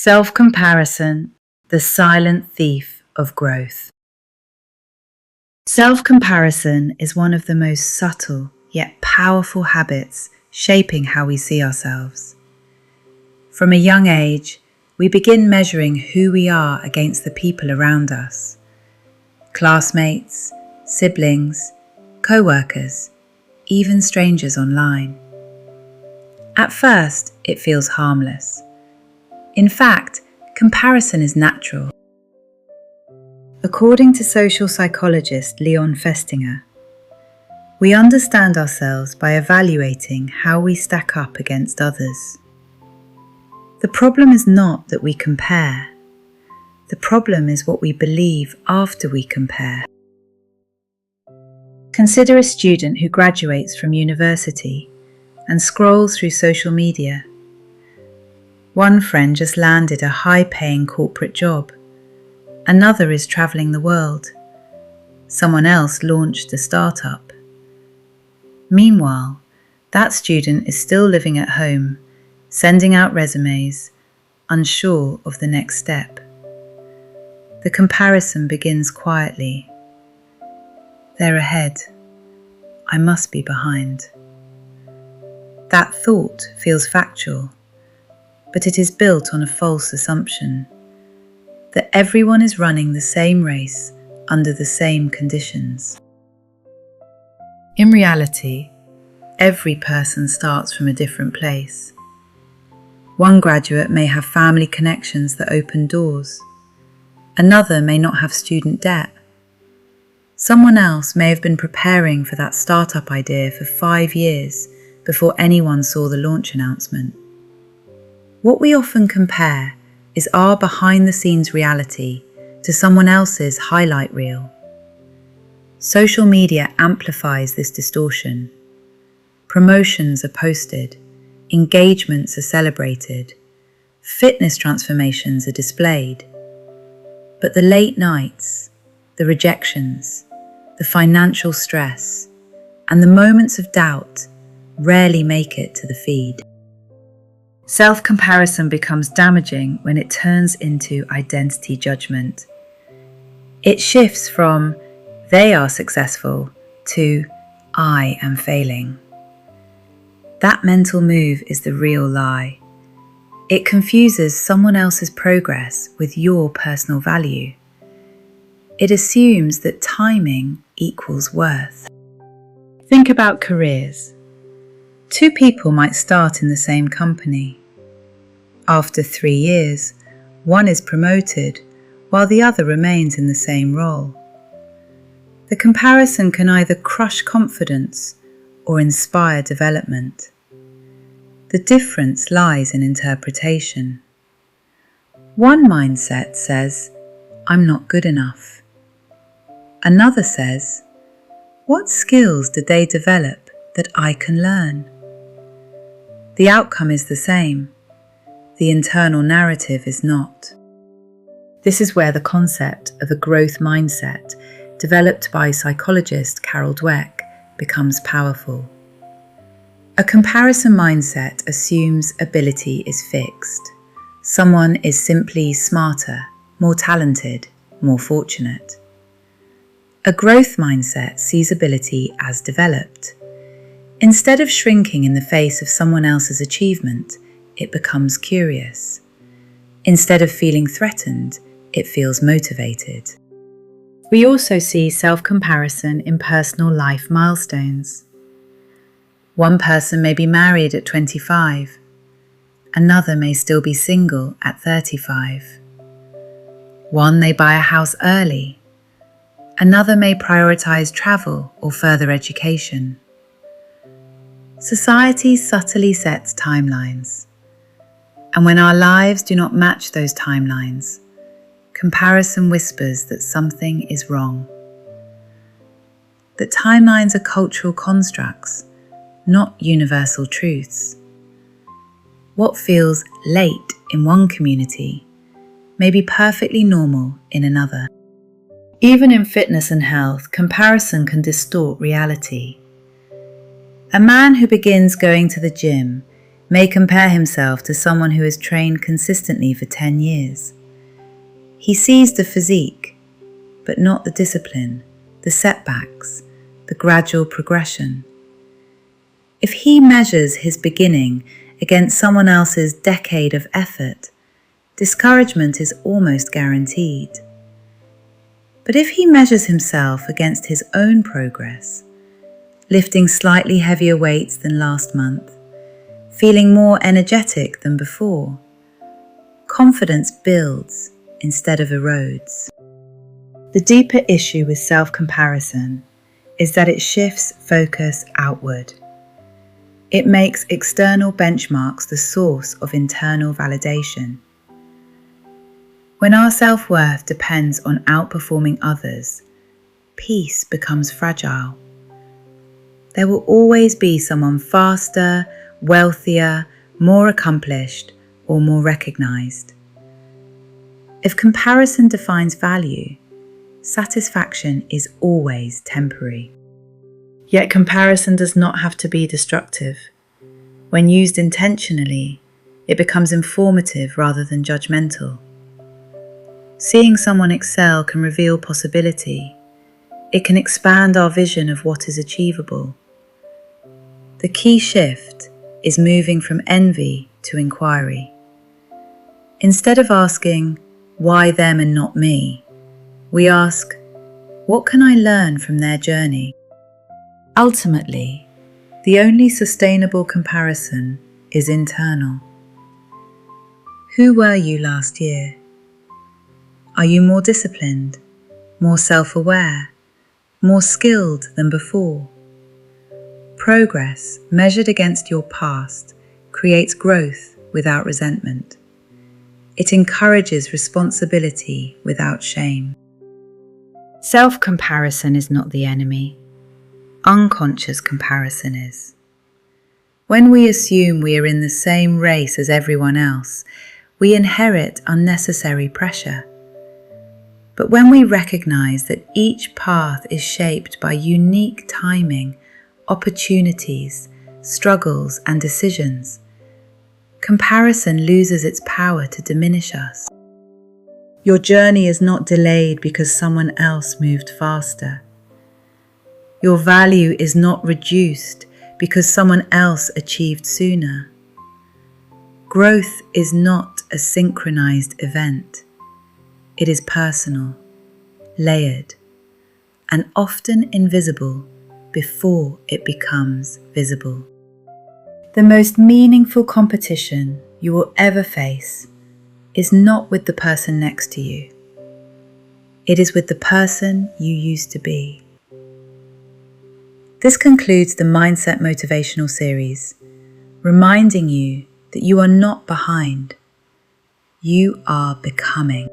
Self-comparison, the silent thief of growth. Self-comparison is one of the most subtle yet powerful habits shaping how we see ourselves. From a young age, we begin measuring who we are against the people around us. Classmates, siblings, co-workers, even strangers online. At first, it feels harmless. In fact, comparison is natural. According to social psychologist Leon Festinger, we understand ourselves by evaluating how we stack up against others. The problem is not that we compare. The problem is what we believe after we compare. Consider a student who graduates from university and scrolls through social media. One friend just landed a high-paying corporate job. Another is traveling the world. Someone else launched a startup. Meanwhile, that student is still living at home, sending out resumes, unsure of the next step. The comparison begins quietly. They're ahead. I must be behind. That thought feels factual, but it is built on a false assumption that everyone is running the same race under the same conditions. In reality, every person starts from a different place. One graduate may have family connections that open doors. Another may not have student debt. Someone else may have been preparing for that startup idea for 5 years before anyone saw the launch announcement. What we often compare is our behind-the-scenes reality to someone else's highlight reel. Social media amplifies this distortion. Promotions are posted, engagements are celebrated, fitness transformations are displayed. But the late nights, the rejections, the financial stress, and the moments of doubt rarely make it to the feed. Self-comparison becomes damaging when it turns into identity judgment. It shifts from "they are successful" to "I am failing." That mental move is the real lie. It confuses someone else's progress with your personal value. It assumes that timing equals worth. Think about careers. 2 people might start in the same company. After 3 years, one is promoted while the other remains in the same role. The comparison can either crush confidence or inspire development. The difference lies in interpretation. One mindset says, "I'm not good enough." Another says, "What skills did they develop that I can learn?" The outcome is the same. The internal narrative is not. This is where the concept of a growth mindset, developed by psychologist Carol Dweck, becomes powerful. A comparison mindset assumes ability is fixed. Someone is simply smarter, more talented, more fortunate. A growth mindset sees ability as developed. Instead of shrinking in the face of someone else's achievement, it becomes curious. Instead of feeling threatened, it feels motivated. We also see self-comparison in personal life milestones. One person may be married at 25. Another may still be single at 35. One may buy a house early. Another may prioritize travel or further education. Society subtly sets timelines. And when our lives do not match those timelines, comparison whispers that something is wrong. That timelines are cultural constructs, not universal truths. What feels late in one community may be perfectly normal in another. Even in fitness and health, comparison can distort reality. A man who begins going to the gym may compare himself to someone who has trained consistently for 10 years. He sees the physique, but not the discipline, the setbacks, the gradual progression. If he measures his beginning against someone else's decade of effort, discouragement is almost guaranteed. But if he measures himself against his own progress, lifting slightly heavier weights than last month, feeling more energetic than before, confidence builds instead of erodes. The deeper issue with self-comparison is that it shifts focus outward. It makes external benchmarks the source of internal validation. When our self-worth depends on outperforming others, peace becomes fragile. There will always be someone faster, wealthier, more accomplished, or more recognized. If comparison defines value, satisfaction is always temporary. Yet comparison does not have to be destructive. When used intentionally, it becomes informative rather than judgmental. Seeing someone excel can reveal possibility. It can expand our vision of what is achievable. The key shift is moving from envy to inquiry. Instead of asking, why them and not me, we ask, what can I learn from their journey? Ultimately, the only sustainable comparison is internal. Who were you last year? Are you more disciplined, more self-aware, more skilled than before? Progress measured against your past creates growth without resentment. It encourages responsibility without shame. Self-comparison is not the enemy. Unconscious comparison is. When we assume we are in the same race as everyone else, we inherit unnecessary pressure. But when we recognize that each path is shaped by unique timing, opportunities, struggles, and decisions, comparison loses its power to diminish us. Your journey is not delayed because someone else moved faster. Your value is not reduced because someone else achieved sooner. Growth is not a synchronized event. It is personal, layered, and often invisible before it becomes visible. The most meaningful competition you will ever face is not with the person next to you. It is with the person you used to be. This concludes the Mindset Motivational series, reminding you that you are not behind. You are becoming.